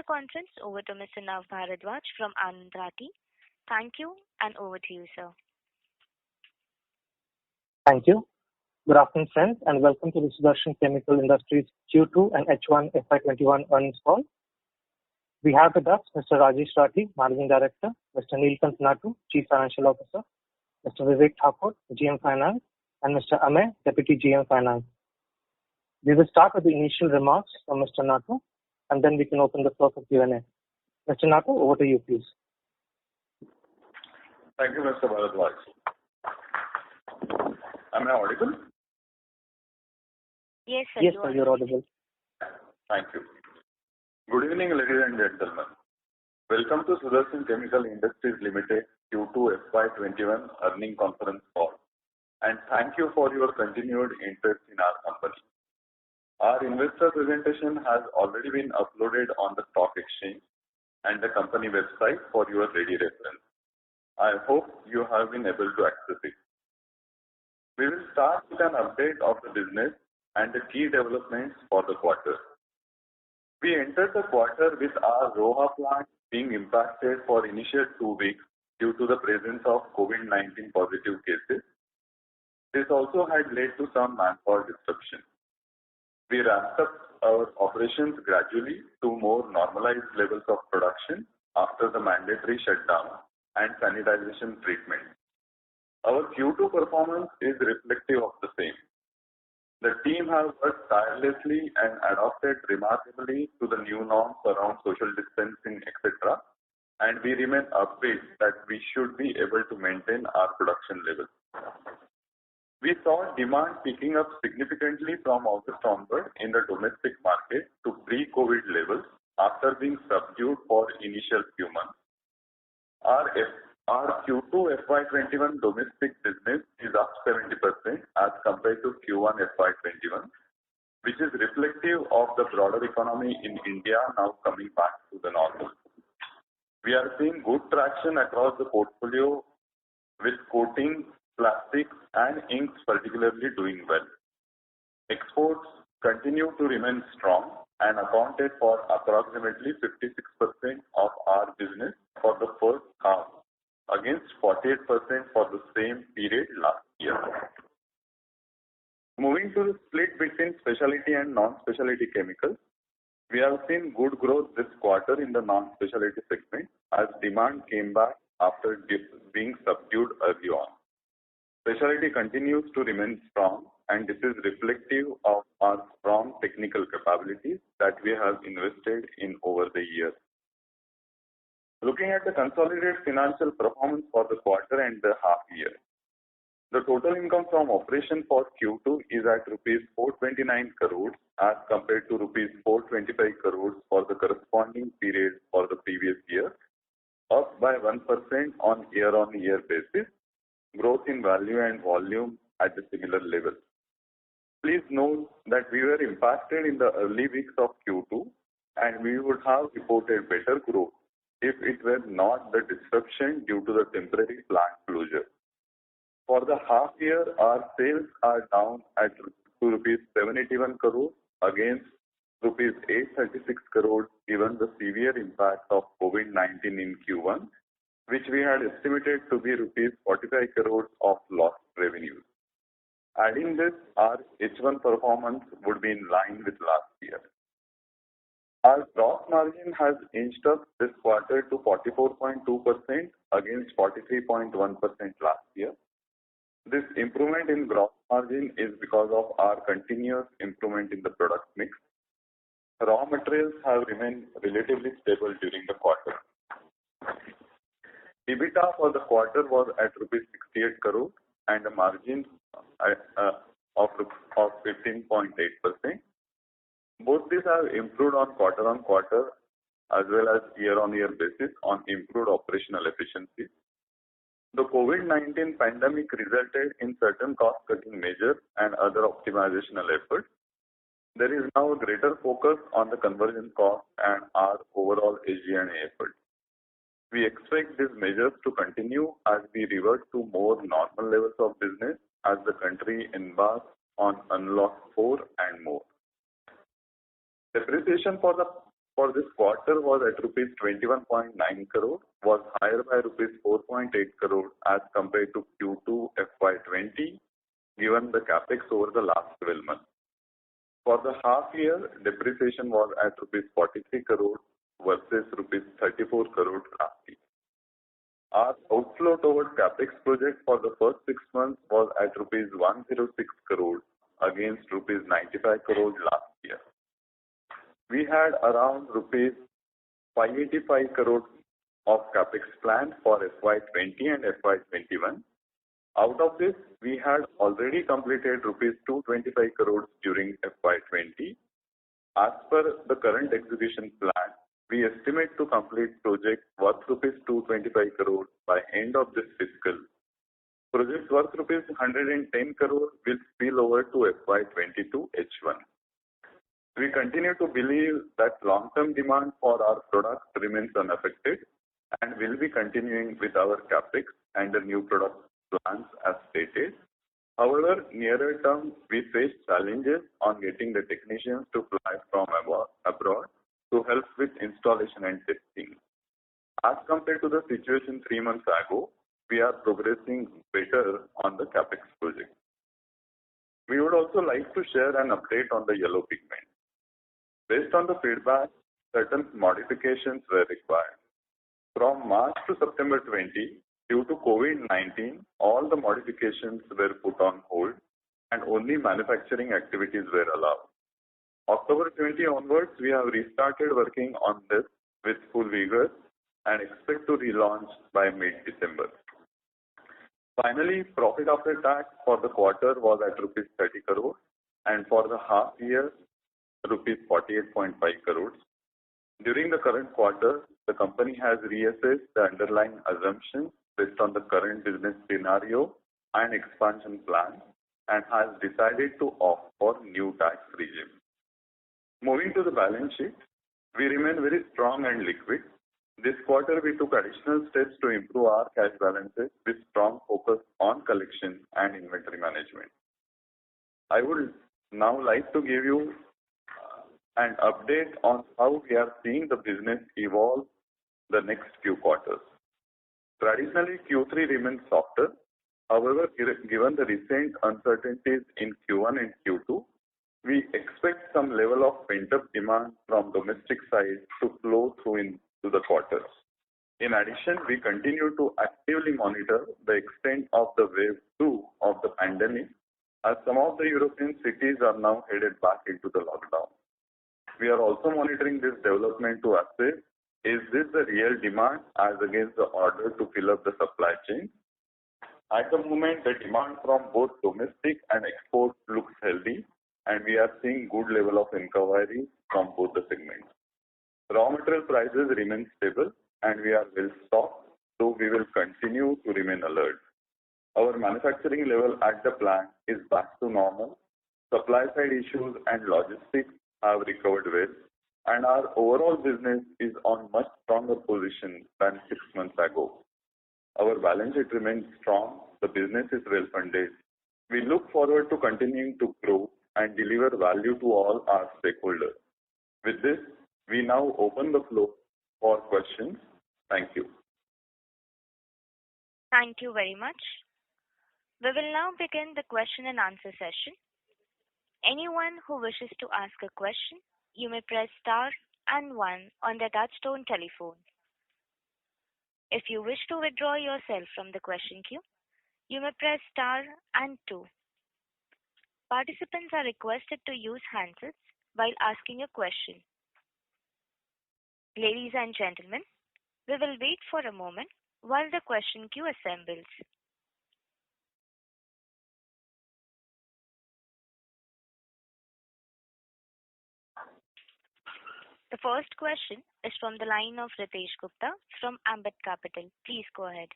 conference over to Mr. Nav Bharadwaj from Anand Rathi. Thank you, and over to you, sir. Thank you. Good afternoon, friends, and welcome to the Sudarshan Chemical Industries Q2 and H1 FY21 earnings call. We have with us Mr. Rajesh Rathi, Managing Director, Mr. Neelkanth Natu, Chief Financial Officer, Mr. Vivek Thakur, GM Finance, and Mr. Amay, Deputy GM Finance. We will start with the initial remarks from Mr. Natu, and then we can open the floor for Q&A. Mr. Natu, over to you, please. Thank you, Mr. Bharadwaj. Am I audible? Yes, sir. Yes, sir, you're audible. Thank you. Good evening, ladies and gentlemen. Welcome to Sudarshan Chemical Industries Limited Q2 FY21 earning conference call. And thank you for your continued interest in our company. Our investor presentation has already been uploaded on the stock exchange and the company website for your ready reference. I hope you have been able to access it. We will start with an update of the business and the key developments for the quarter. We entered the quarter with our Roha plant being impacted for initial 2 weeks due to the presence of COVID-19 positive cases. This also had led to some manpower disruption. We ramped up our operations gradually to more normalized levels of production after the mandatory shutdown and sanitization treatment. Our Q2 performance is reflective of the same. The team has worked tirelessly and adapted remarkably to the new norms around social distancing, etc., and we remain upbeat that we should be able to maintain our production levels. We saw demand picking up significantly from August onward in the domestic market to pre-COVID levels after being subdued for initial few months. Our Q2 FY21 domestic business is up 70% as compared to Q1 FY21, which is reflective of the broader economy in India now coming back to the normal. We are seeing good traction across the portfolio with coatings, plastics and inks particularly doing well. Exports continue to remain strong and accounted for approximately 56% of our business for the first half, against 48% for the same period last year. Moving to the split between specialty and non-specialty chemicals, we have seen good growth this quarter in the non-specialty segment as demand came back after being subdued early on. Specialty continues to remain strong, and this is reflective of our strong technical capabilities that we have invested in over the years. Looking at the consolidated financial performance for the quarter and the half year, the total income from operation for Q2 is at rupees 429 crores as compared to rupees 425 crores for the corresponding period for the previous year, up by 1% on year-on-year basis, growth in value and volume at the similar level. Please note that we were impacted in the early weeks of Q2 and we would have reported better growth if it were not the disruption due to the temporary plant closure. For the half year, our sales are down at rupees 781 crores against rupees 836 crores given the severe impact of COVID-19 in Q1, which we had estimated to be rupees 45 crores of lost revenues. Adding this, our H1 performance would be in line with last year. Our gross margin has inched up this quarter to 44.2% against 43.1% last year. This improvement in gross margin is because of our continuous improvement in the product mix. Raw materials have remained relatively stable during the quarter. EBITDA for the quarter was at rupees 68 crores and a margin of 15.8%. Both these have improved on quarter-on-quarter as well as year-on-year basis on improved operational efficiency. The COVID-19 pandemic resulted in certain cost-cutting measures and other optimizational efforts. There is now a greater focus on the conversion cost and our overall SG&A efforts. We expect these measures to continue as we revert to more normal levels of business as the country embarks on Unlock 4 and more. Depreciation for the for this quarter was at rupees 21.9 crore, was higher by rupees 4.8 crore as compared to Q2 FY20, given the capex over the last 12 months. For the half year, depreciation was at rupees 43 crore versus rupees 34 crore last year. Our outflow towards capex project for the first 6 months was at rupees 106 crore against rupees 95 crore last year. We had around rupees 585 crore of capex planned for FY20 and FY21. Out of this, we had already completed rupees 225 crores during FY20. As per the current execution plan, we estimate to complete project worth rupees 225 crores by end of this fiscal. Projects worth rupees 110 crores will spill over to FY22 H1. We continue to believe that long-term demand for our products remains unaffected and will be continuing with our capex and the new product plans as stated. However, nearer term, we face challenges on getting the technicians to fly from abroad to help with installation and testing. As compared to the situation 3 months ago, we are progressing better on the capex project. We would also like to share an update on the yellow pigment. Based on the feedback, certain modifications were required. From March to September 20, due to COVID-19, all the modifications were put on hold and only manufacturing activities were allowed. October 20 onwards, we have restarted working on this with full vigor and expect to relaunch by mid-December. Finally, profit after tax for the quarter was at rupees 30 crores and for the half year, rupees 48.5 crores. During the current quarter, the company has reassessed the underlying assumptions based on the current business scenario and expansion plan and has decided to opt for new tax regime. Moving to the balance sheet, we remain very strong and liquid. This quarter, we took additional steps to improve our cash balances with strong focus on collection and inventory management. I would now like to give you an update on how we are seeing the business evolve the next few quarters. Traditionally, Q3 remains softer. However, given the recent uncertainties in Q1 and Q2, we expect some level of pent-up demand from domestic side to flow through into the quarters. In addition, we continue to actively monitor the extent of the wave 2 of the pandemic as some of the European cities are now headed back into the lockdown. We are also monitoring this development to assess, is this the real demand as against the order to fill up the supply chain? At the moment, the demand from both domestic and export looks healthy, and we are seeing good level of inquiries from both the segments. Raw material prices remain stable, and we are well stocked, so we will continue to remain alert. Our manufacturing level at the plant is back to normal. Supply side issues and logistics have recovered well, and our overall business is on much stronger position than 6 months ago. Our balance sheet remains strong. The business is well funded. We look forward to continuing to grow and deliver value to all our stakeholders. With this, we now open the floor for questions. Thank you. Thank you very much. We will now begin the question and answer session. Anyone who wishes to ask a question, you may press star and 1 on the touchtone telephone. If you wish to withdraw yourself from the question queue, you may press star and 2. Participants are requested to use handsets while asking a question. Ladies and gentlemen, we will wait for a moment while the question queue assembles. The first question is from the line of Ritesh Gupta from Ambit Capital. Please go ahead.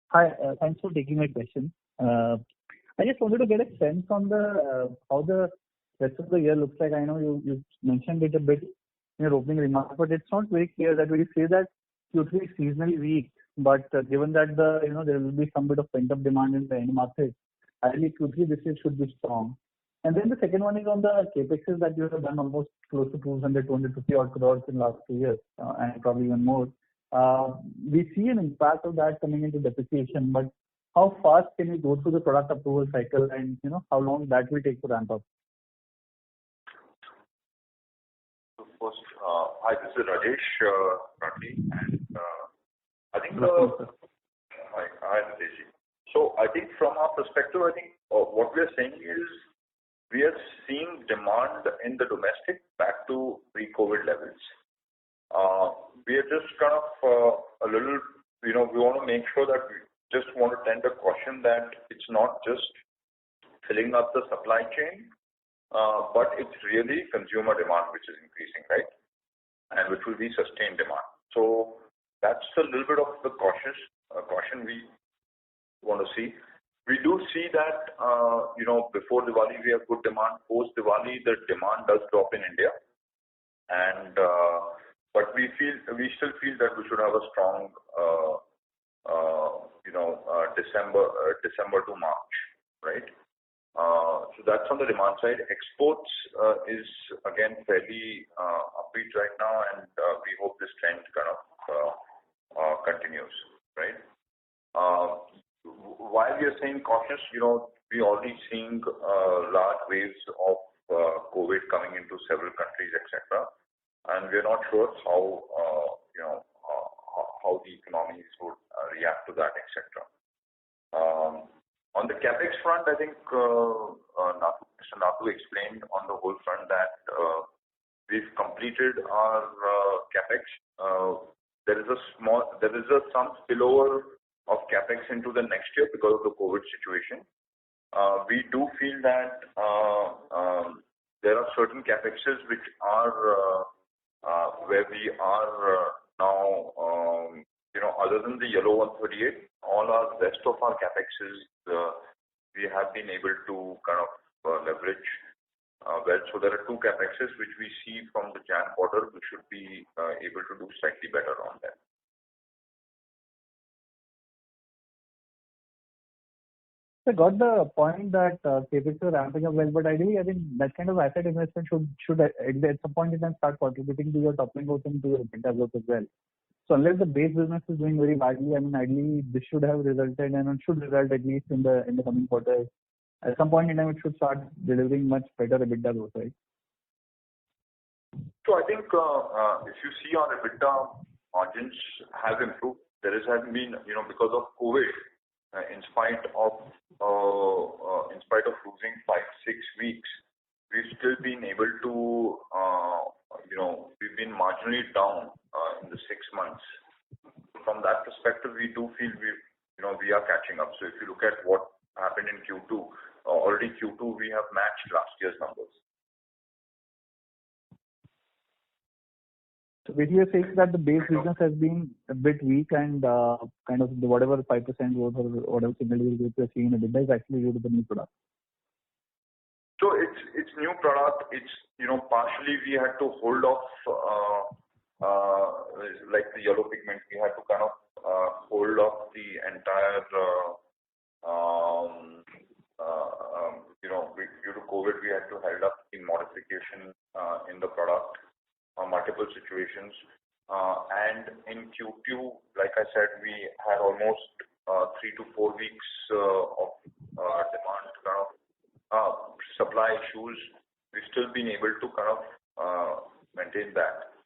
Hi, thanks for taking my question. I just wanted to get a sense on the how the rest of the year looks like. I know you mentioned it a bit in your opening remarks, but it's not very clear that when you say that Q3 is seasonally weak, but given that there will be some bit of pent-up demand in the end market, I think Q3 this year should be strong. And then the second one is on the capexes that you have done almost close to 250 odd crores in last 2 years, and probably even more. We see an impact of that coming into depreciation, but how fast can you go through the product approval cycle, and how long that will take to ramp up? So first, hi, this is Rajesh Rathi, and I think hi, Rajesh. So I think from our perspective, I think what we are saying is we are seeing demand in the domestic back to pre-COVID levels. We are just kind of a little, we want to make sure that we just want to tender caution that it's not just filling up the supply chain, but it's really consumer demand which is increasing, right? And which will be sustained demand. So that's a little bit of the caution we want to see. We do see that, before Diwali we have good demand. Post Diwali, the demand does drop in India, and but we still feel that we should have a strong, December to March, right? So that's on the demand side. Exports is again fairly upbeat right now, and we hope this trend kind of continues, right? While we are saying cautious, we're already seeing large waves of COVID coming into several countries, etc. And we're not sure how the economies would react to that, etc. On the capex front, I think Mr. Nathu explained on the whole front that we've completed our capex. There is some spillover of capex into the next year because of the COVID situation. We do feel that there are certain capexes which are where we are now, other than the yellow 138, all our rest of our capexes we have been able to kind of leverage well. So there are two capexes which we see from the Jan quarter, we should be able to do slightly better on them. I got the point that capex are ramping up well, but ideally, I think that kind of asset investment should at some point in time start contributing to your top line growth and to your EBITDA growth as well. So unless the base business is doing very badly, I mean, ideally this should have resulted and it should result at least in the coming quarters. At some point in time, it should start delivering much better EBITDA growth, right? So I think if you see our EBITDA margins have improved. There has been, because of COVID, in spite of losing 5-6 weeks, we've still been able to, we've been marginally down in the 6 months. From that perspective, we do feel we are catching up. So if you look at what happened in Q2, already Q2 we have matched last year's numbers. So basically, you're saying that the base business has been a bit weak and kind of the whatever 5% growth or whatever single-digit growth you're seeing in EBITDA is actually due to the new product. So it's new product. It's partially we had to hold off like the yellow pigment. We had to kind of hold off the entire due to COVID. We had to hold up the modification in the product. Multiple situations, and in Q2, like I said, we had almost 3 to 4 weeks of demand kind of supply issues. We've still been able to kind of maintain that.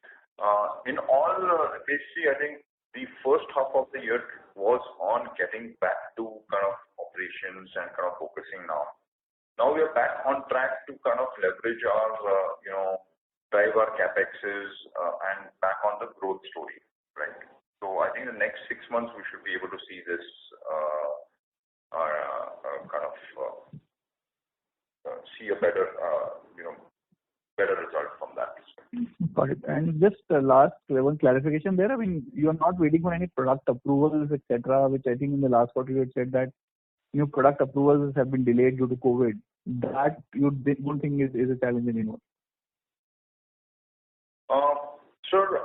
In all, basically, I think the first half of the year was on getting back to kind of operations and kind of focusing now. Now we are back on track to kind of leverage our drive our capexes and back on the growth story, right? So I think the next 6 months we should be able to see this kind of see a better better result from that perspective. Got it. And just last one clarification there. I mean, you are not waiting for any product approvals, etc., which I think in the last quarter you had said that product approvals have been delayed due to COVID. That you don't think is a challenge anymore? Sir,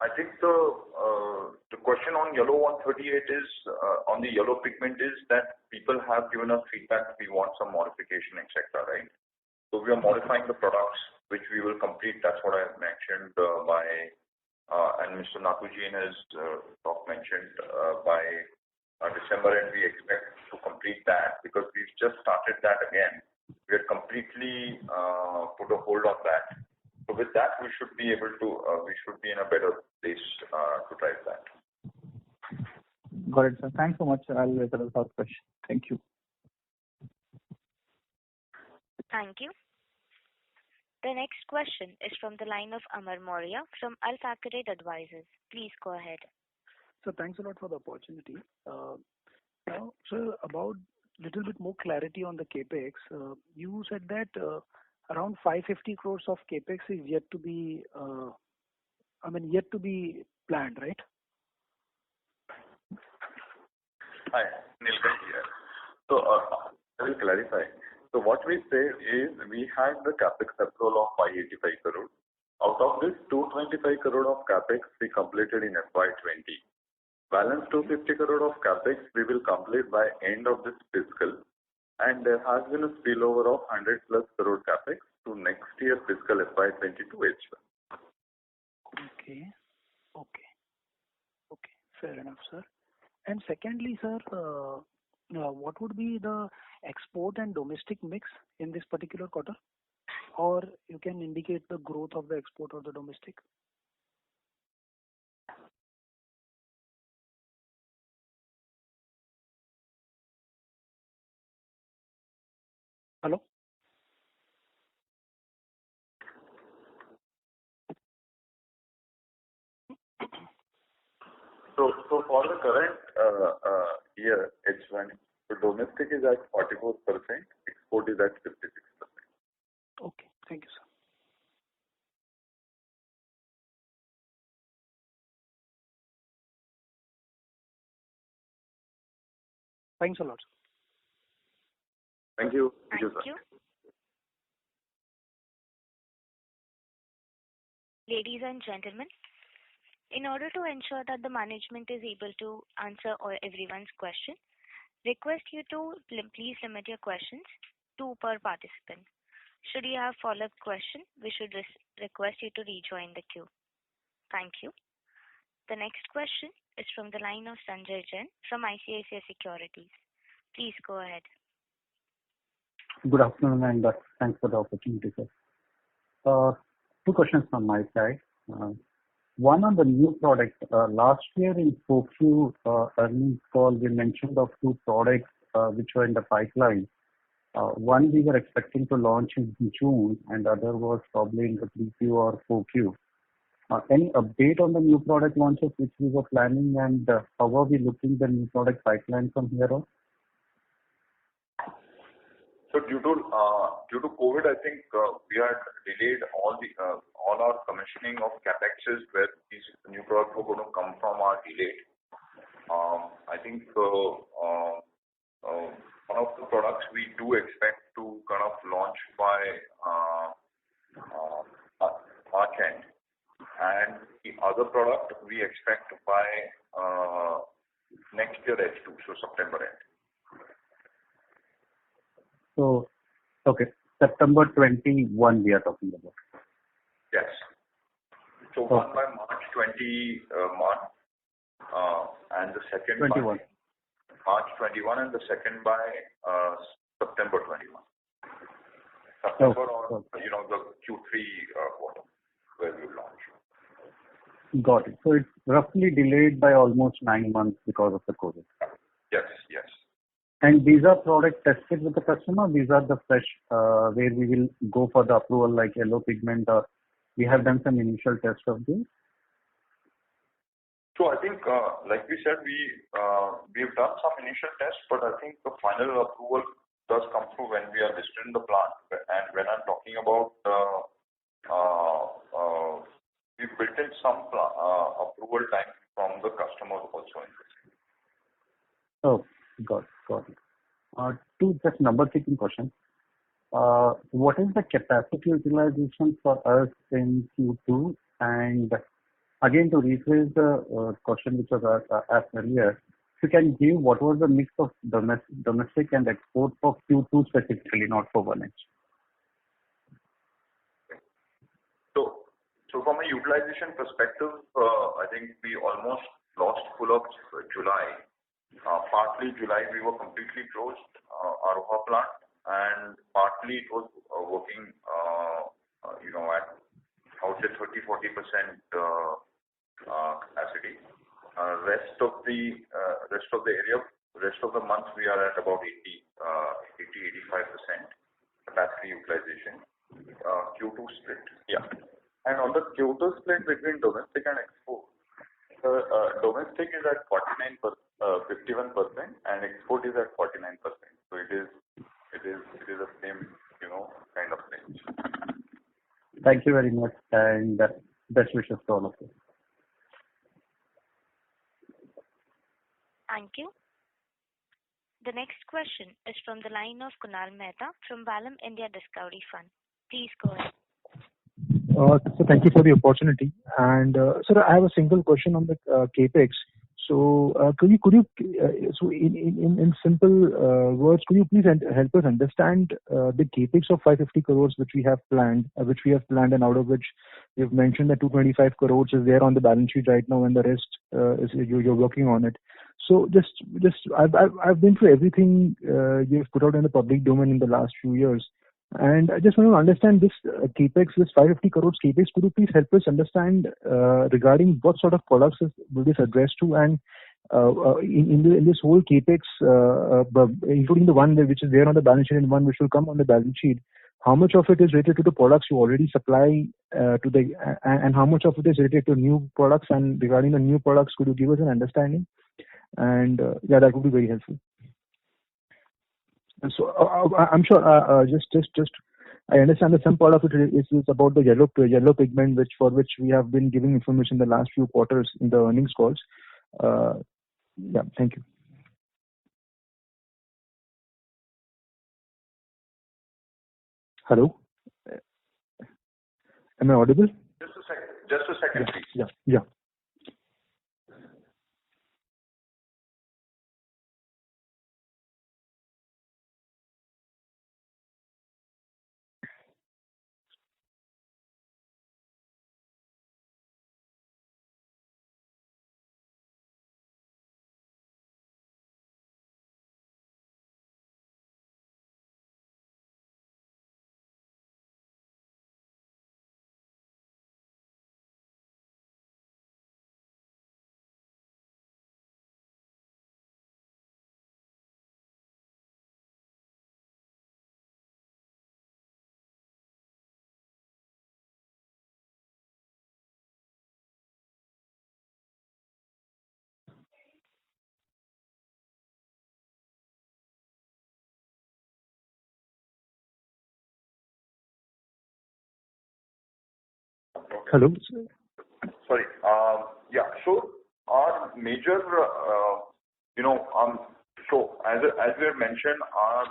I think the The question on yellow 138 is, on the yellow pigment is that people have given us feedback we want some modification, etc., right? So we are modifying the products which we will complete. That's what I mentioned and Mr. Nathuji in his talk mentioned by December, and we expect to complete that because we've just started that again. We had completely put a hold on that. So with that, we should be able to, we should be in a better place to drive that. Got it, sir. Thanks so much. I'll wait for the third question. Thank you. Thank you. The next question is from the line of Amar Maurya from AlfAccurate Advisors. Please go ahead. So thanks a lot for the opportunity. Now, sir, about little bit more clarity on the capex. You said that around 550 crores of capex is yet to be, yet to be planned, right? Hi, Nilkanth here. So I will clarify. So what we say is we had the capex approval of 585 crore. Out of this, 225 crore of capex we completed in FY20. Balance 250 crore of capex we will complete by end of this fiscal, and there has been a spillover of 100 plus crore capex to next year fiscal FY22 H1. Okay. Fair enough, sir. And secondly, sir, what would be the export and domestic mix in this particular quarter? Or you can indicate the growth of the export or the domestic? Hello? So for the current year H1, the domestic is at 44%, export is at 56%. Okay, thank you, sir. Thanks a lot, sir. Thank you. Thank you. Ladies and gentlemen, in order to ensure that the management is able to answer everyone's question, request you to please limit your questions two per participant. Should you have follow-up question, we should request you to rejoin the queue. Thank you. The next question is from the line of Sanjay Jain from ICICI Securities. Please go ahead. Good afternoon, and thanks for the opportunity, sir. Two questions from my side. One on the new product. Last year in 4Q earnings call, we mentioned of two products which were in the pipeline. One we were expecting to launch in June, and the other was probably in the 3Q or 4Q. Any update on the new product launches which we were planning, and how are we looking the new product pipeline from here on? So due to COVID, I think we had delayed all our commissioning of capexes where these new products were going to come from are delayed. I think one of the products we do expect to kind of launch by March end, and the other product we expect by next year H2, so September end. So, okay, September 21 we are talking about. Yes. So one by March 21, and the second 21. by March 21, and the second by September 21. September or the Q3 quarter where we launch. Got it. So it's roughly delayed by almost 9 months because of the COVID. Yes. And these are products tested with the customer. These are the fresh where we will go for the approval like yellow pigment, or we have done some initial tests of these. So I think, like we said, we've done some initial tests, but I think the final approval does come through when we are listed in the plant. And when I'm talking about, we've built in some approval time from the customers also in this. Oh, got it. Two just number checking questions. What is the capacity utilization for us in Q2, and again, to rephrase the question which was asked earlier, if you can give what was the mix of domestic and export for Q2 specifically, not for 1H. So from a utilization perspective, I think we almost lost full of July. Partly July we were completely closed, our Roha plant, and partly it was working, at I would say 30-40% capacity. Rest of the month we are at about 80-85% capacity utilization. Q2 split, yeah. And on the Q2 split between domestic and export, domestic is at 51% and export is at 49%. So it is the same, kind of range. Thank you very much, and best wishes to all of you. Thank you. The next question is from the line of Kunal Mehta from Valum India Discovery Fund. Please go ahead. So thank you for the opportunity. And sir, I have a single question on the capex. So could you so in simple words, could you please help us understand the capex of 550 crores which we have planned, and out of which you've mentioned that 225 crores is there on the balance sheet right now, and the rest is you're working on it. So just I've been through everything you've put out in the public domain in the last few years. And I just want to understand this capex, this 550 crores capex. Could you please help us understand regarding what sort of products will this address to, and in this whole capex, including the one which is there on the balance sheet and one which will come on the balance sheet, how much of it is related to the products you already supply and how much of it is related to new products? And regarding the new products, could you give us an understanding? And yeah, that would be very helpful. So I'm sure I understand that some part of it is about the yellow pigment, for which we have been giving information the last few quarters in the earnings calls. Yeah, thank you. Hello, am I audible? Just a second, please. Yeah. Hello. Sorry. Yeah. So our major, so as we have mentioned, our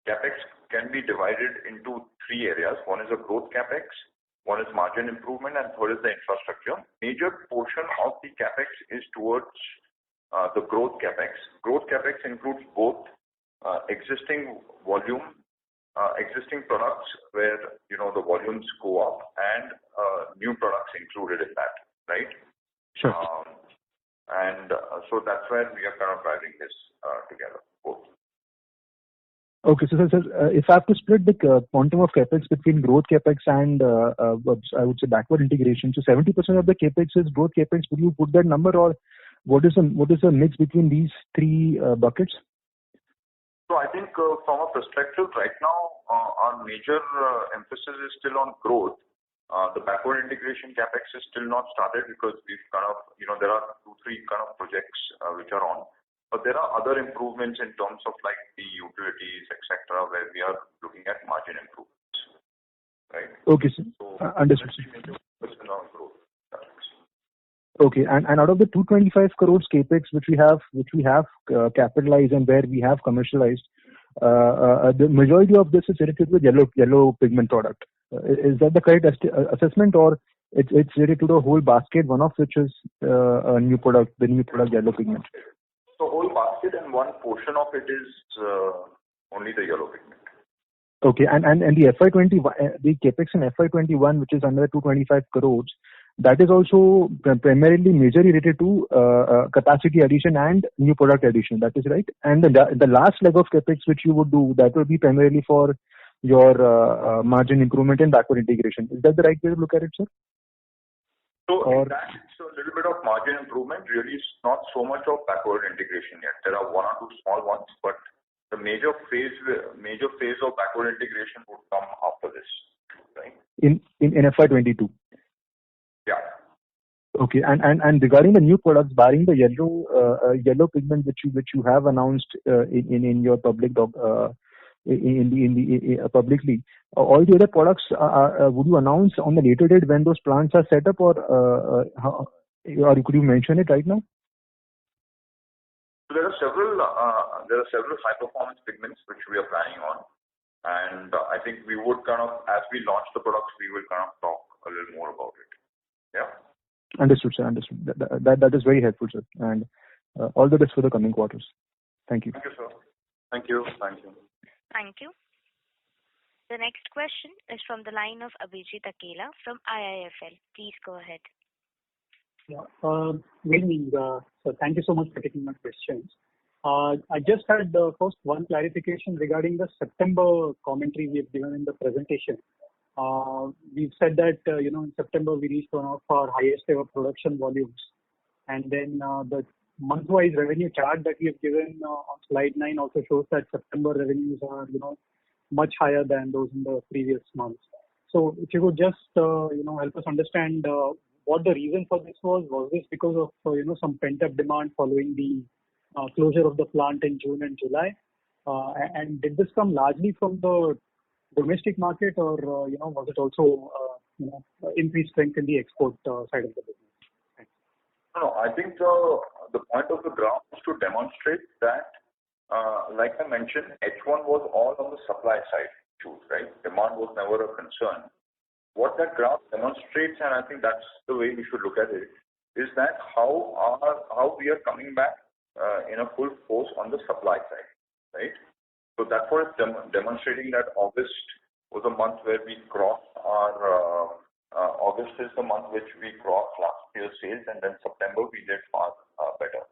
capex can be divided into three areas. One is a growth capex, one is margin improvement, and third is the infrastructure. Major portion of the capex is towards the growth capex. Growth capex includes both existing volume, existing products where the volumes go up, and new products included in that, right? Sure. So that's where we are kind of driving this together, both. Okay, so sir, if I have to split the quantum of capex between growth capex and I would say backward integration, so 70% of the capex is growth capex. Would you put that number, or what is the mix between these three buckets? So I think from a perspective right now, our major emphasis is still on growth. The backward integration capex is still not started because we've kind of, there are 2-3 kind of projects which are on. But there are other improvements in terms of like the utilities, etc., where we are looking at margin improvements, right? Okay, sir. So Understood. On growth. Okay, and out of the 225 crores capex which we have capitalized and where we have commercialized, the majority of this is related with yellow pigment product. Is that the correct assessment, or It's related to the whole basket, one of which is a new product, the new product yellow pigment. So whole basket and one portion of it is only the yellow pigment. Okay, and the FY20, the capex in FY21, which is under 225 crores, that is also primarily majorly related to capacity addition and new product addition. That is right. And the last leg of capex which you would do, that will be primarily for your margin improvement and backward integration. Is that the right way to look at it, sir? So that's a little bit of margin improvement. Really, it's not so much of backward integration yet. There are one or two small ones, but the major phase of backward integration would come after this, right? In FY22. Yeah. Okay, and regarding the new products, barring the yellow pigment which you have announced in your public publicly, all the other products would you announce on the later date when those plants are set up, or could you mention it right now? So there are several high performance pigments which we are planning on, and I think we would as we launch the products, we will talk a little more about it. Yeah. Understood, sir. Understood. That is very helpful, sir. And all the best for the coming quarters. Thank you. Thank you, sir. Thank you. Thank you. The next question is from the line of Abhijit Akella from IIFL. Please go ahead. Yeah. Good evening. So thank you so much for taking my questions. I just had first one clarification regarding the September commentary we have given in the presentation. We've said that in September we reached one of our highest ever production volumes, and then the month-wise revenue chart that we have given on slide 9 also shows that September revenues are much higher than those in the previous months. So if you could just help us understand what the reason for this was. Was this because of some pent-up demand following the closure of the plant in June and July, and did this come largely from the domestic market, or was it also increased strength in the export side of the business? Thanks. No, I think the point of the graph is to demonstrate that, like I mentioned, H1 was all on the supply side issues, right? Demand was never a concern. What that graph demonstrates, and I think that's the way we should look at it, is that how we are coming back in a full force on the supply side, right? So that's what it's demonstrating, that August was a month where we crossed our August is the month which we crossed last year's sales, and then September we did far better.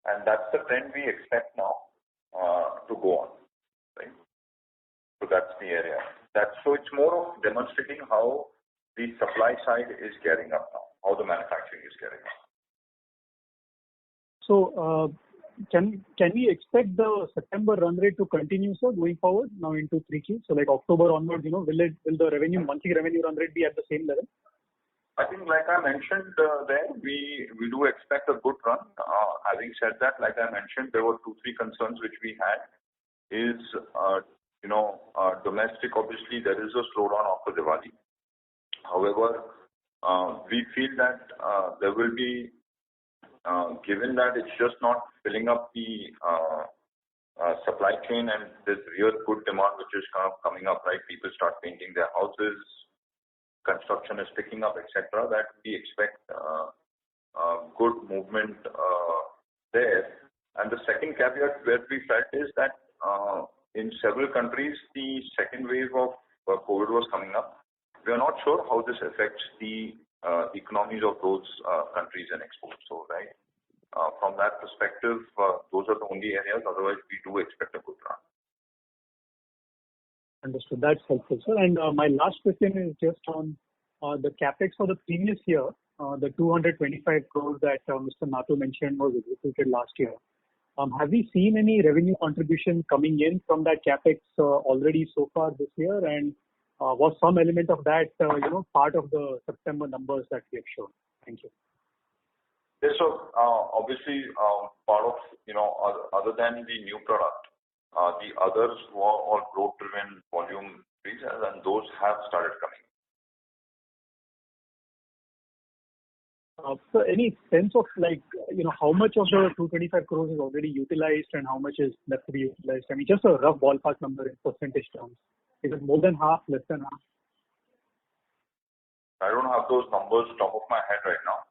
And that's the trend we expect now to go on, right? So that's the area. So it's more of demonstrating how the supply side is gearing up now, how the manufacturing is gearing up. So can we expect the September run rate to continue, sir, going forward now into 3Q? So like October onwards, will the monthly revenue run rate be at the same level? I think, like I mentioned there, we do expect a good run. Having said that, like I mentioned, there were 2-3 concerns which we had. Is domestic, obviously there is a slowdown after Diwali. However, we feel that there will be, given that it's just not filling up the supply chain, and there's real good demand which is coming up, right? People start painting their houses, construction is picking up, etc. That we expect good movement there. And the second caveat where we felt is that in several countries the second wave of COVID was coming up. We are not sure how this affects the economies of those countries and exports. So, right, from that perspective, those are the only areas. Otherwise, we do expect a good run. Understood. That's helpful, sir. And my last question is just on the capex for the previous year, the 225 crores that Mr. Nathu mentioned was executed last year. Have we seen any revenue contribution coming in from that capex already so far this year? And was some element of that, part of the September numbers that we have shown? Thank you. Yes, so obviously part of, other than the new product, the others were all growth-driven volume increases, and those have started coming. So any sense of how much of the 225 crores is already utilized and how much is left to be utilized? I mean, just a rough ballpark number in percentage terms. Is it more than half, less than half? I don't have those numbers top of my head right now.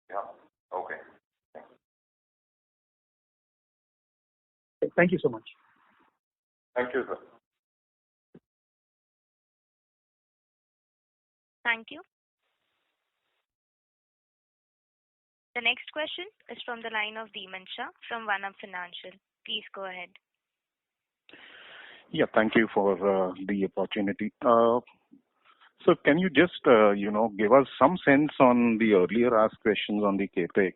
Yeah, okay. Thank you so much. Thank you, sir. Thank you. The next question is from the line of Deeman Shah from One Up Financial. Please go ahead. Yeah, thank you for the opportunity. So can you just, give us some sense on the earlier asked questions on the capex?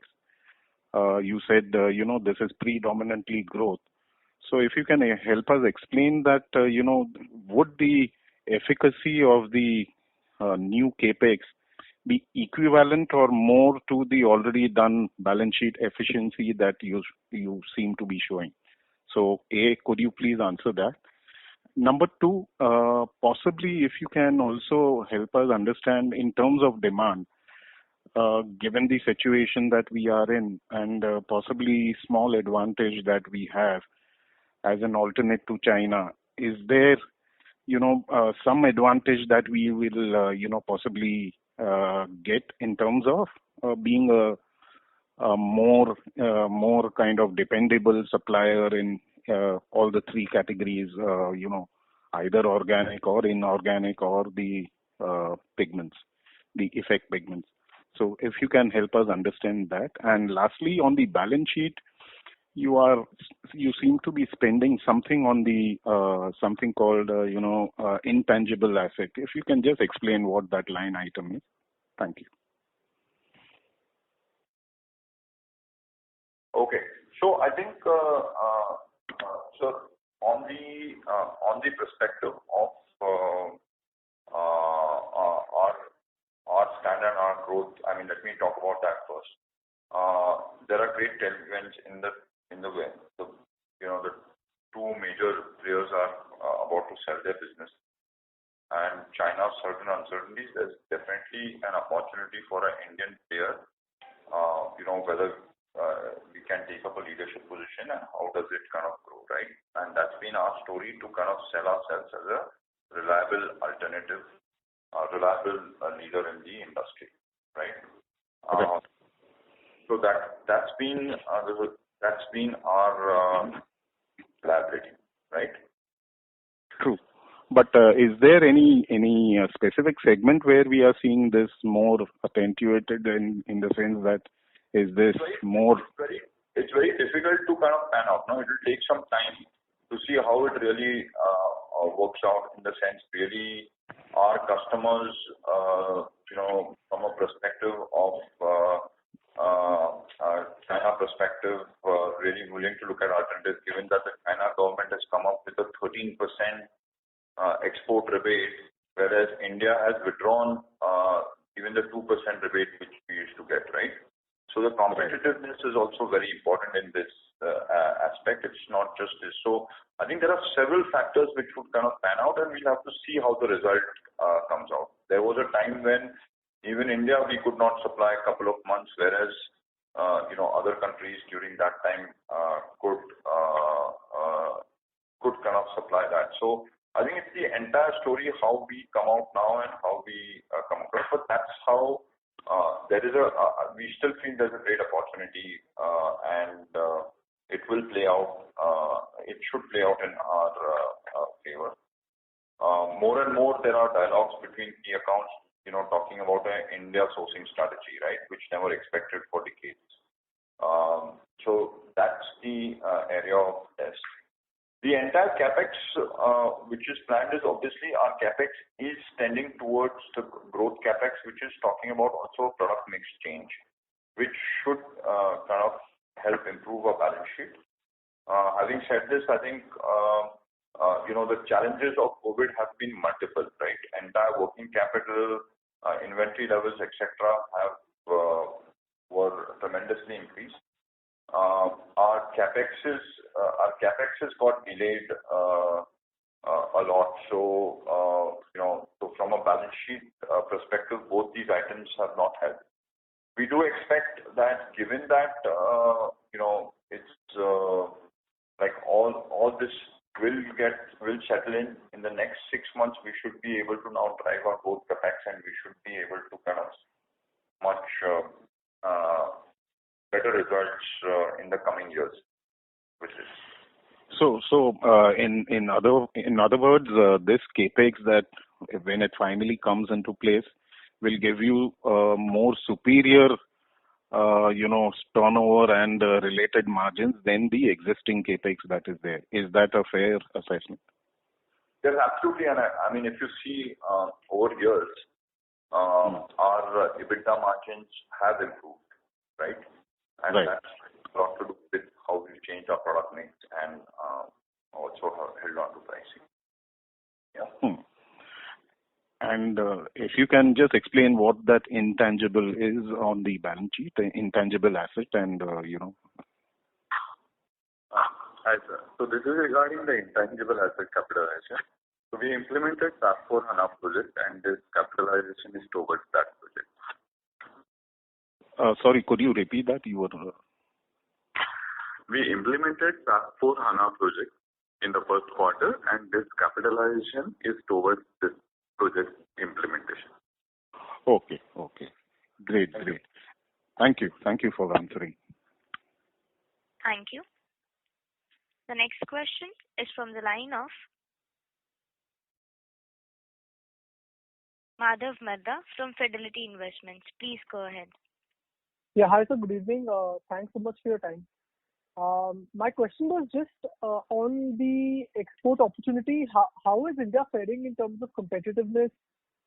You said, this is predominantly growth. So if you can help us explain that, would the efficacy of the new capex be equivalent or more to the already done balance sheet efficiency that you seem to be showing? So A, could you please answer that? Number two, possibly if you can also help us understand in terms of demand, given the situation that we are in and possibly small advantage that we have as an alternate to China, is there, some advantage that we will, possibly get in terms of being a more kind of dependable supplier in all the three categories, either organic or inorganic or the pigments, the effect pigments. So if you can help us understand that. And lastly, on the balance sheet, you seem to be spending something on the something called intangible asset. If you can just explain what that line item is. Thank you. Okay. So I think, sir, on the perspective of our stand and our growth, I mean, let me talk about that first. There are great tailwinds in the way. The two major players are about to sell their business, and China's certain uncertainties. There's definitely an opportunity for an Indian player. Whether we can take up a leadership position and how does it kind of grow, right? And that's been our story to kind of sell ourselves as a reliable alternative, reliable leader in the industry, right? Okay. So that's been our liability, right? True. But is there any specific segment where we are seeing this more attenuated in the sense that is this more? It's very difficult to kind of pan out. No, it will take some time to see how it really works out in the sense really our customers, from a perspective of China perspective, really willing to look at alternatives given that the China government has come up with a 13% export rebate, whereas India has withdrawn even the 2% rebate which we used to get, right? So the competitiveness is also very important in this aspect. It's not just this. So I think there are several factors which would kind of pan out, and we'll have to see how the result comes out. There was a time when even India we could not supply a couple of months, whereas other countries during that time could kind of supply that. So I think it's the entire story how we come out now and how we come across. But that's how there is we still feel there's a great opportunity and it will play out. It should play out in our favor. More and more there are dialogues between key accounts, talking about an India sourcing strategy, right, which never expected for decades. So that's the area of test. The entire capex which is planned is obviously our capex is tending towards the growth capex, which is talking about also product mix change, which should kind of help improve our balance sheet. Having said this, I think the challenges of COVID have been multiple, right? Entire working capital, inventory levels, etc., were tremendously increased. Our capex has got delayed a lot. So so from a balance sheet perspective, both these items have not helped. We do expect that given that it's like all this will settle in the next 6 months. We should be able to now drive our both capex, and we should be able to kind of much better results in the coming years with this. In other words, this capex that when it finally comes into place will give you more superior turnover and related margins than the existing capex that is there. Is that a fair assessment? Yes, absolutely. And I mean, if you see over years, our EBITDA margins have improved, right? And right. That's a lot to do with how we changed our product mix and also held on to pricing. Yeah. And if you can just explain what that intangible is on the balance sheet, the intangible asset, and Hi, sir. So this is regarding the intangible asset capitalization. So we implemented SAP S/4HANA project, and this capitalization is towards that project. Sorry, could you repeat that? We implemented SAP S/4HANA project in the first quarter, and this capitalization is towards this project implementation. Okay. Great. Thank you for answering. Thank you. The next question is from the line of Madhav Mehta from Fidelity Investments. Please go ahead. Yeah, hi sir, good evening. Thanks so much for your time. My question was just on the export opportunity. How is India faring in terms of competitiveness,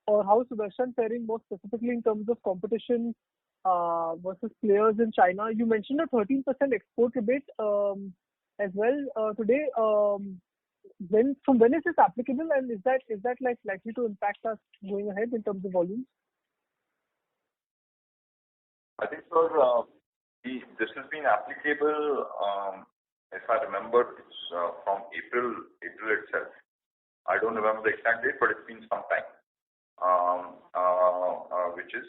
or how is Sudarshan faring more specifically in terms of competition versus players in China? You mentioned a 13% export rebate as well today. From when is this applicable, and is that like likely to impact us going ahead in terms of volumes? I think, sir, this has been applicable, if I remember, it's from April itself. I don't remember the exact date, but it's been some time. Which is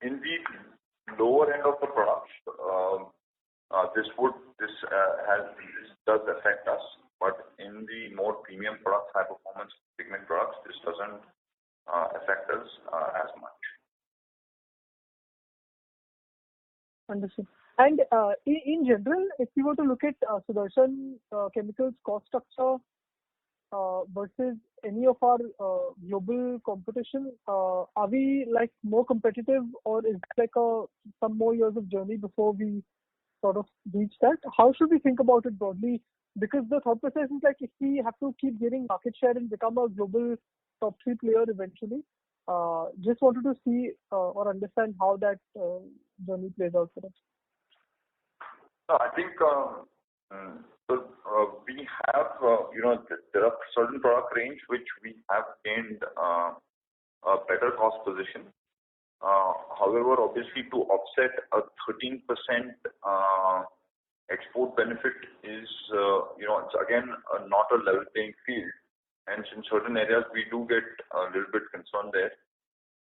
in the lower end of the products, this does affect us, but in the more premium products, high performance pigment products, this doesn't affect us as much. Understood. And in general, if you were to look at Sudarshan Chemicals cost structure versus any of our global competition, are we like more competitive, or is it like some more years of journey before we sort of reach that? How should we think about it broadly? Because the thought process is like if we have to keep gaining market share and become a global top 3 player eventually. Just wanted to see or understand how that journey plays out for us. I think we have, there are certain product range which we have gained a better cost position. However, obviously to offset a 13% export benefit is, it's again not a level playing field. And in certain areas, we do get a little bit concerned there.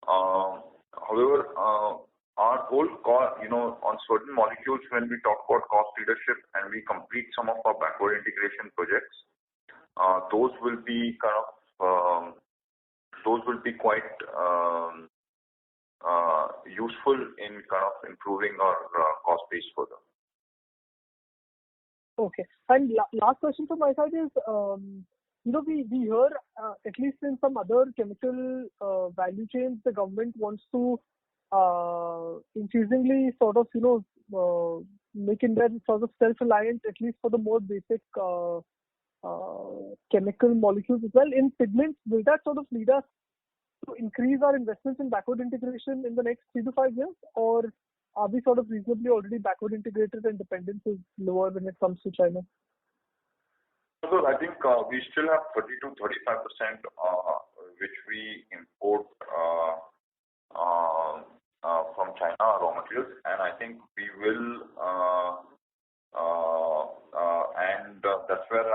However, our whole on certain molecules, when we talk about cost leadership and we complete some of our backward integration projects, those will be quite useful in kind of improving our cost base further. Okay. And last question from my side is, we hear, at least in some other chemical value chains, the government wants to increasingly sort of, make India sort of self-reliant, at least for the more basic chemical molecules as well. In pigments, will that sort of lead us to increase our investments in backward integration in the next 3 to 5 years, or are we sort of reasonably already backward integrated and dependence is lower when it comes to China? So I think we still have 30 to 35% which we import from China, raw materials, and I think we will, and that's where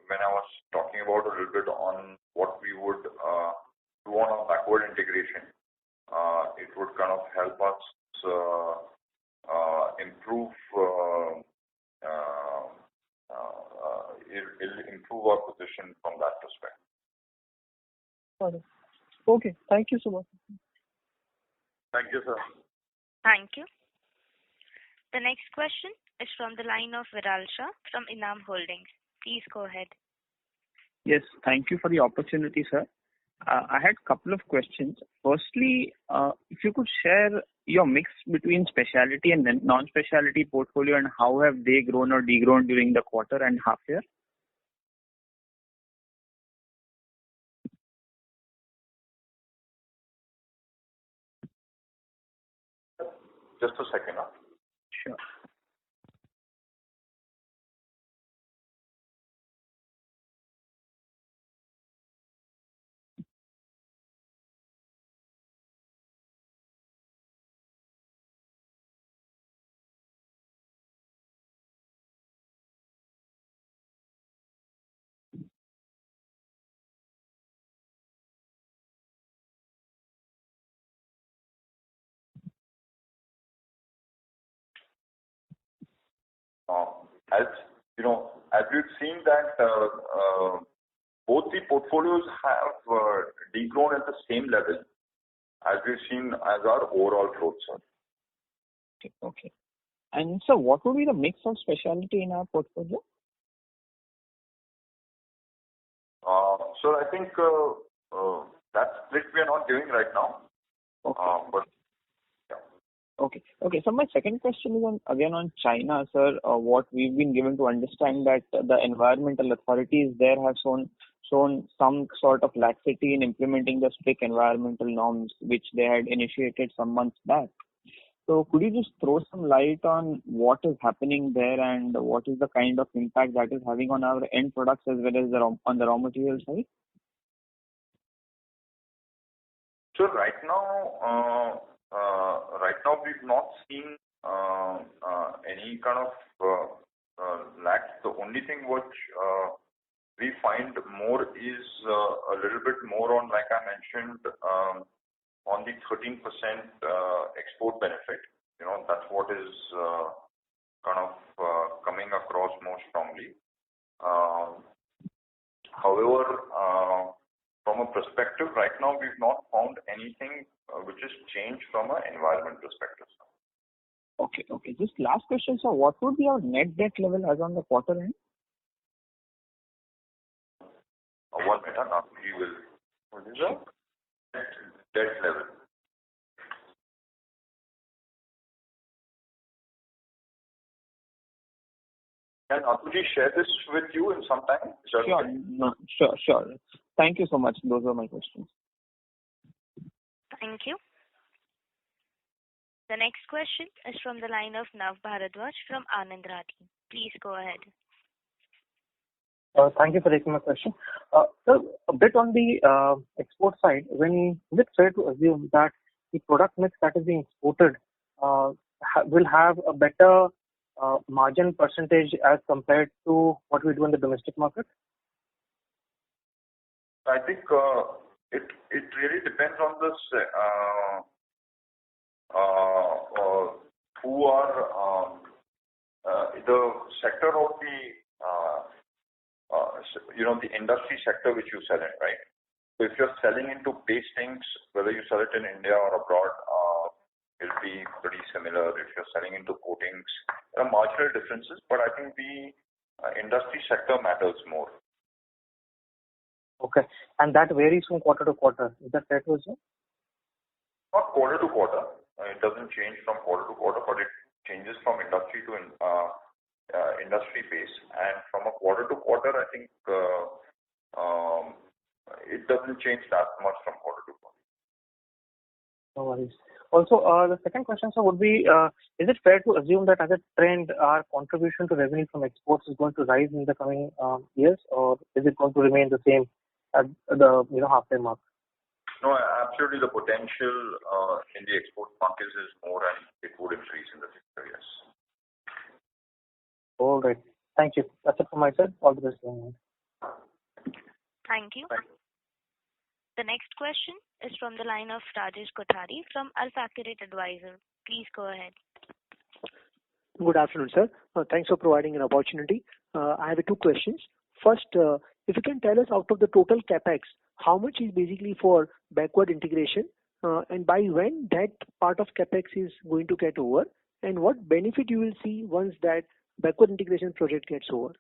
when I was talking about a little bit on what we would do on our backward integration, it would kind of help us improve, improve our position from that perspective. Got it. Okay. Thank you so much. Thank you, sir. Thank you. The next question is from the line of Viral Shah from Enam Holdings. Please go ahead. Yes, thank you for the opportunity, sir. I had a couple of questions. Firstly, if you could share your mix between specialty and non-specialty portfolio and how have they grown or degrown during the quarter and half year? Just a second. Sure. As you know, as we've seen that both the portfolios have degrown at the same level as we've seen as our overall growth, sir. Okay. And so what would be the mix of specialty in our portfolio? So I think that split we are not giving right now. Okay. But yeah. Okay. So my second question is again on China, sir. What we've been given to understand that the environmental authorities there have shown some sort of laxity in implementing the strict environmental norms which they had initiated some months back. So could you just throw some light on what is happening there and what is the kind of impact that is having on our end products as well as on the raw material side? So right now we've not seen any kind of lax. The only thing which we find more is a little bit more on, like I mentioned, on the 13% export benefit. You know, that's what is kind of coming across more strongly. However, from a perspective, right now we've not found anything which has changed from an environment perspective. Okay. Just last question, sir. What would be our net debt level as on the quarter end? 1 minute, now we will. What is the debt level? Can Atuji share this with you in some time? Sure. Thank you so much. Those are my questions. Thank you. The next question is from the line of Nav Bharadwaj from Anand Rathi. Please go ahead. Thank you for taking my question. So a bit on the export side, is it fair to assume that the product mix that is being exported will have a better margin percentage as compared to what we do in the domestic market? I think it really depends on this who are the sector of the industry sector which you sell in, right? So if you're selling into pastings, whether you sell it in India or abroad, it'll be pretty similar. If you're selling into coatings, there are marginal differences, but I think the industry sector matters more. Okay. And that varies from quarter to quarter. Is that fair to assume? Not quarter to quarter. It doesn't change from quarter to quarter, but it changes from industry to industry base. And from a quarter to quarter, I think it doesn't change that much from quarter to quarter. No worries. Also, the second question, sir, would be, is it fair to assume that as a trend, our contribution to revenue from exports is going to rise in the coming years, or is it going to remain the same at the halfway mark? No, absolutely. The potential in the export markets is more, and it would increase in the future. Yes. All right. Thank you. That's it from my side. All the best. Thank you. The next question is from the line of Rajesh Kothari from AlfAccurate Advisor. Please go ahead. Good afternoon, sir. Thanks for providing an opportunity. I have two questions. First, if you can tell us out of the total capex, how much is basically for backward integration, and by when that part of capex is going to get over, and what benefit you will see once that backward integration project gets over?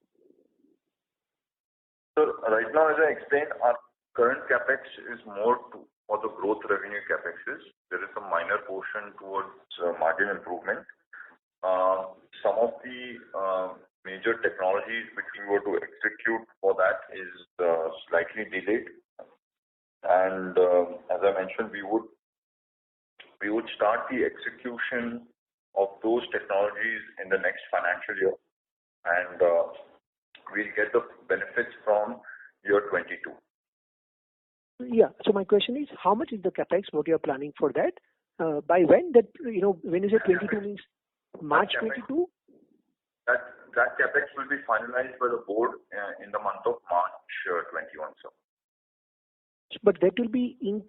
So right now, as I explained, our current capex is more for the growth revenue capexes. There is a minor portion towards margin improvement. Some of the major technologies which we were to execute for that is slightly delayed. And as I mentioned, we would start the execution of those technologies in the next financial year, and we'll get the benefits from year 22. Yeah. So my question is, how much is the capex? What you are planning for that? By when? That when is it? 22 means March 22. That capex will be finalized by the board in the month of March 21, sir. But that will be in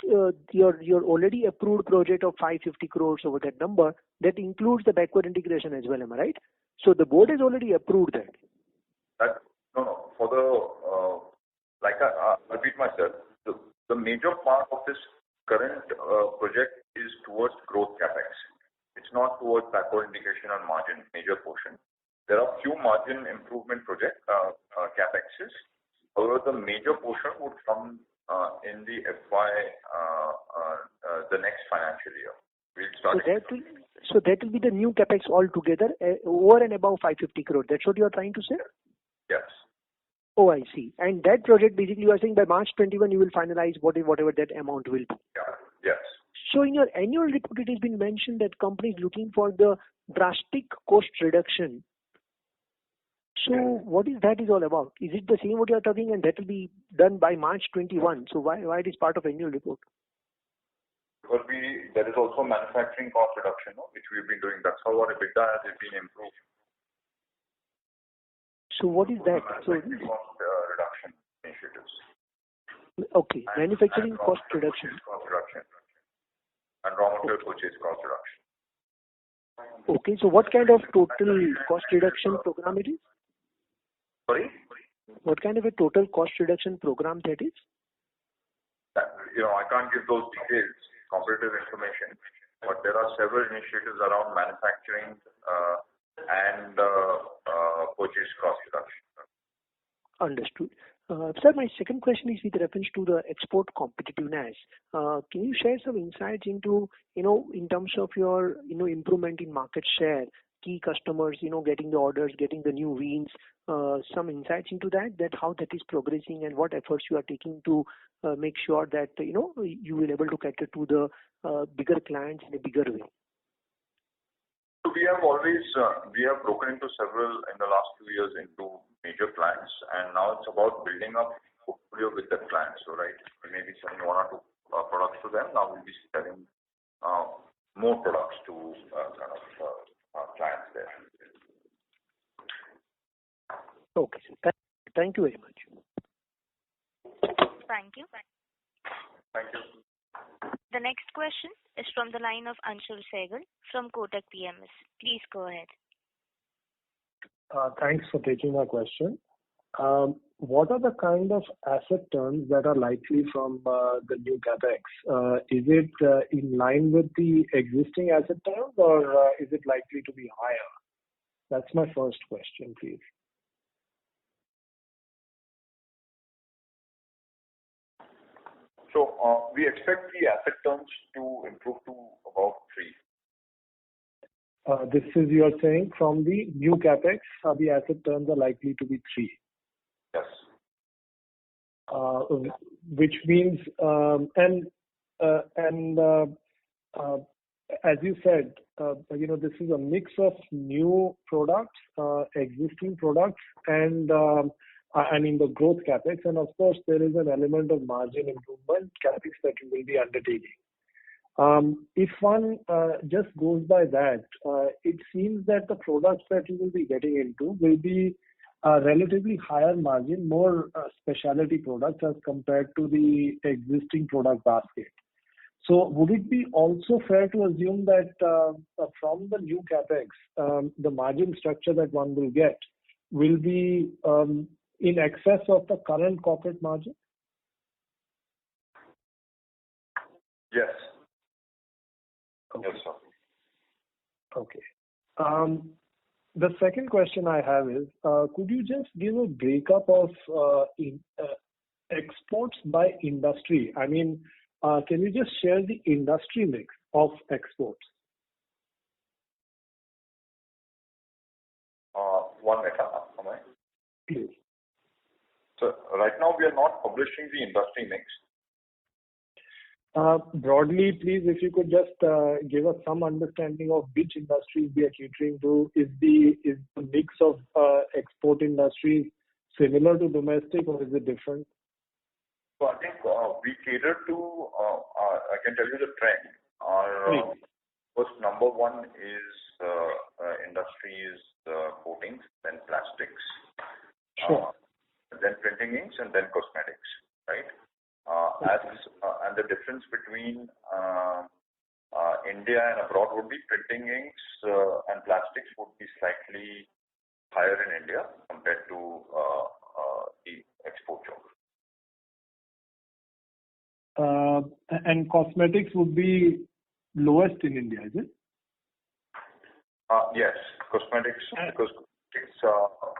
your already approved project of 550 crores over that number. That includes the backward integration as well, am I right? So the board has already approved that. No. For the I'll repeat myself. The major part of this current project is towards growth capex. It's not towards backward integration and margin, major portion. There are few margin improvement project capexes. However, the major portion would come in the the next financial year. We'll start. So that will be the new capex altogether over and above 550 crore. That's what you are trying to say? Yes. Oh, I see. And that project, basically, you are saying by March 21, you will finalize whatever that amount will be. Yeah. Yes. So in your annual report, it has been mentioned that company is looking for the drastic cost reduction. So what is that is all about? Is it the same what you are talking, and that will be done by March 21? So why it is part of annual report? Because there is also manufacturing cost reduction, which we've been doing. That's how our EBITDA has been improved. So what is that? Manufacturing cost reduction initiatives. Okay, manufacturing cost reduction. Cost reduction. And raw material purchase cost reduction. Okay, so what kind of total cost reduction program it is? Sorry? What kind of a total cost reduction program that is? I can't give those details, competitive information, but there are several initiatives around manufacturing and purchase cost reduction. Understood. Sir, my second question is with reference to the export competitiveness. Can you share some insights into, in terms of your, improvement in market share, key customers, getting the orders, getting the new wins, some insights into that how that is progressing and what efforts you are taking to make sure that, you will be able to cater to the bigger clients in a bigger way? So we have broken into several in the last 2 years into major clients, and now it's about building up portfolio with that client. So we may be selling 1 or 2 products to them. Now we'll be selling more products to clients there. Okay, sir. Thank you very much. Thank you. Thank you. The next question is from the line of Anshul Sehgal from Kotak PMS. Please go ahead. Thanks for taking my question. What are the kind of asset turns that are likely from the new capex? Is it in line with the existing asset turns, or is it likely to be higher? That's my first question, please. So we expect the asset turns to improve to about 3. This is you're saying from the new capex, the asset turns are likely to be 3. Yes. Which means, as you said, this is a mix of new products, existing products, and in the growth capex, and of course there is an element of margin improvement capex that you will be undertaking. If one just goes by that, it seems that the products that you will be getting into will be relatively higher margin, more specialty products as compared to the existing product basket. So would it be also fair to assume that from the new capex, the margin structure that one will get will be in excess of the current corporate margin? Yes. Okay. Yes, sir. Okay. The second question I have is, could you just give a breakup of exports by industry? I mean, can you just share the industry mix of exports? One minute, am I? Please. So right now we are not publishing the industry mix. Broadly, please, if you could just give us some understanding of which industries we are catering to. Is the mix of export industries similar to domestic, or is it different? So I think we cater to, I can tell you the trend. Our first number one is industry is coatings, then plastics, then printing inks, and then cosmetics, right? And the difference between India and abroad would be printing inks and plastics would be slightly higher in India compared to the export geography. And cosmetics would be lowest in India, is it? Yes, cosmetics, because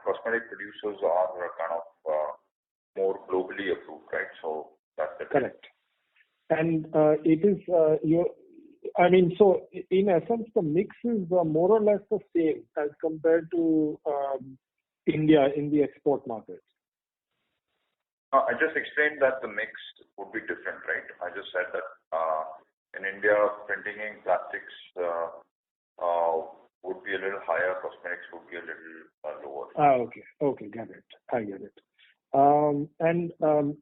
cosmetic producers are kind of more globally approved, right? So that's the correct. And it is I mean, so in essence, the mix is more or less the same as compared to India in the export markets. I just explained that the mix would be different, right? I just said that in India, printing ink, plastics would be a little higher, cosmetics would be a little lower. Okay, got it. I get it. And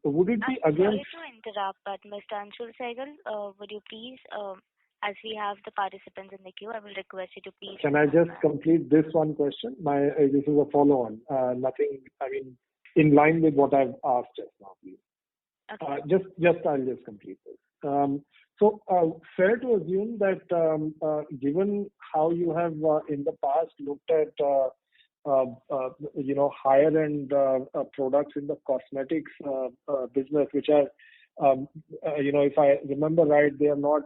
would it be again? Sorry to interrupt, but Mr. Anshul Sehgal, would you please, as we have the participants in the queue, I will request you to please. Can I just complete this one question? This is a follow-on. Nothing. I mean, in line with what I've asked just now, please. Okay. I'll just complete this. So, fair to assume that given how you have in the past looked at higher end products in the cosmetics business, which are if I remember right, they are not.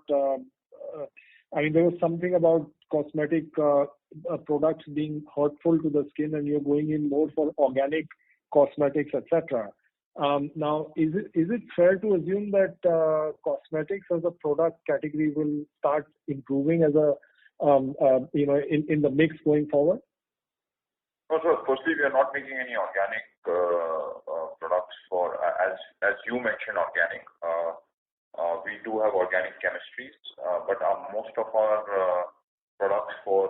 I mean, there was something about cosmetic products being hurtful to the skin, and you're going in more for organic cosmetics, etc. Now, is it fair to assume that cosmetics as a product category will start improving as a in the mix going forward? No, so firstly, we are not making any organic products for as you mentioned organic. We do have organic chemistries, but most of our products for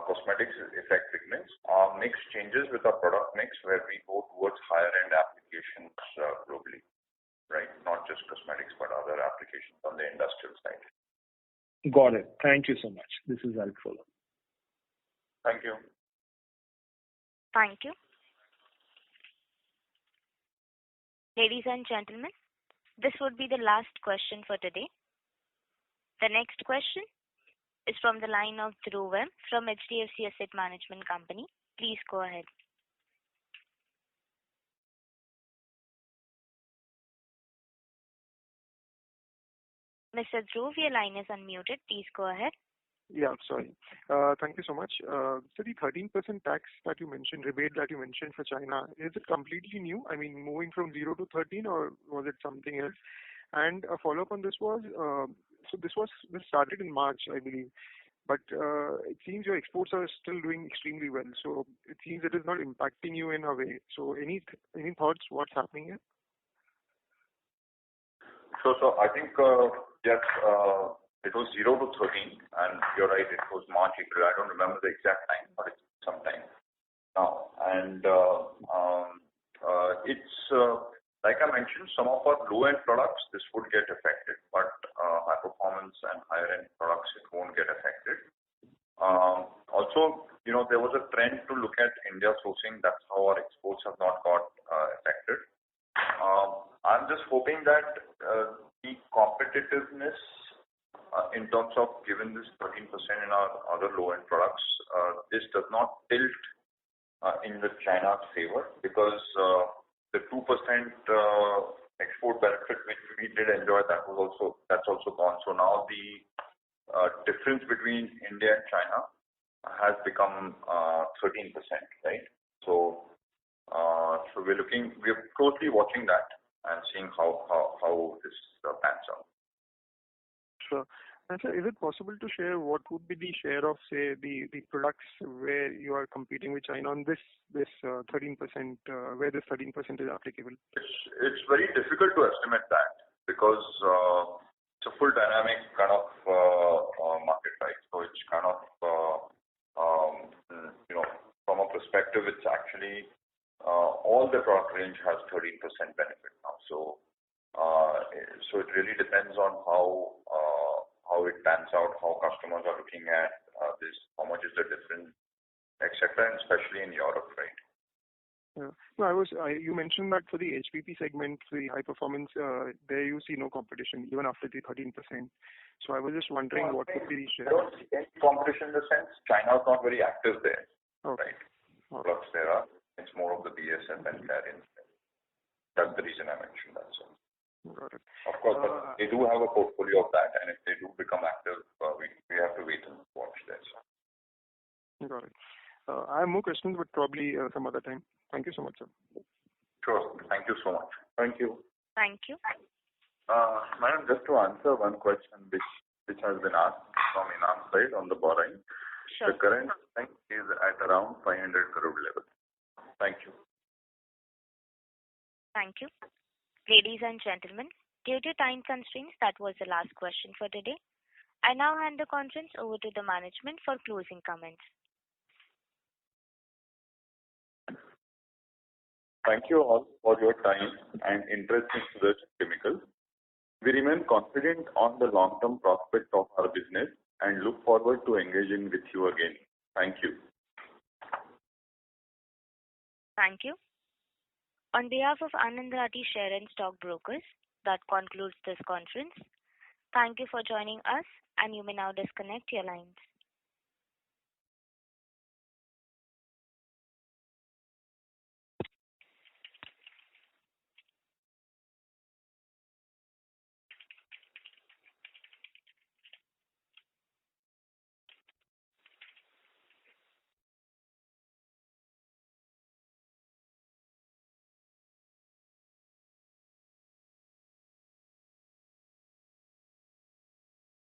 cosmetics effect pigments, our mix changes with our product mix where we go towards higher end applications globally, right? Not just cosmetics, but other applications on the industrial side. Got it. Thank you so much. This is helpful. Thank you. Thank you. Ladies and gentlemen, this would be the last question for today. The next question is from the line of Dhruv M from HDFC Asset Management Company. Please go ahead. Mr. Dhruv, your line is unmuted. Please go ahead. Yeah, sorry. Thank you so much. So the 13% tax that you mentioned, rebate that you mentioned for China, is it completely new? I mean, moving from 0 to 13, or was it something else? And a follow-up on this was, this started in March, I believe, but it seems your exports are still doing extremely well. So it seems it is not impacting you in a way. So any thoughts what's happening here? So I think yes, it was 0 to 13, and you're right, it was March, April. I don't remember the exact time, but it's sometime now. And it's like I mentioned, some of our low-end products this would get affected, but high performance and higher-end products it won't get affected. Also, there was a trend to look at India sourcing. That's how our exports have not got affected. I'm just hoping that the competitiveness in terms of given this 13% in our other low-end products, this does not tilt in the China's favor because the 2% export benefit which we did enjoy, that's also gone. So now the difference between India and China has become 13%, right? So we're closely watching that and seeing how this pans out. Sure. And sir, is it possible to share what would be the share of, say, the products where you are competing with China on this 13%, where this 13% is applicable? It's very difficult to estimate that because it's a full dynamic kind of market, right? So it's kind of from a perspective, it's actually all the product range has 13% benefit now. So it really depends on how it pans out, how customers are looking at this, how much is the difference, etc., and especially in Europe, right? Yeah. No, you mentioned that for the HPP segment, for the high performance, there you see no competition even after the 13%. So I was just wondering what would be the share. I don't see any competition in the sense China is not very active there, okay. right? Plus there are, it's more of the BSF and Clarion. That's the reason I mentioned that. So. Got it. Of course, but they do have a portfolio of that, and if they do become active, we have to wait and watch this. Got it. I have more questions, but probably some other time. Thank you so much, sir. Sure. Thank you so much. Thank you. Thank you. Madam, just to answer one question which has been asked from Inam's side on the borrowing. Sure. The current bank is at around 500 crore level. Thank you. Thank you. Ladies and gentlemen, due to time constraints, that was the last question for today. I now hand the conference over to the management for closing comments. Thank you all for your time and interest in Sudarshan Chemicals. We remain confident on the long-term prospect of our business and look forward to engaging with you again. Thank you. Thank you. On behalf of Anand Rathi Share and Stock Brokers, that concludes this conference. Thank you for joining us, and you may now disconnect your lines.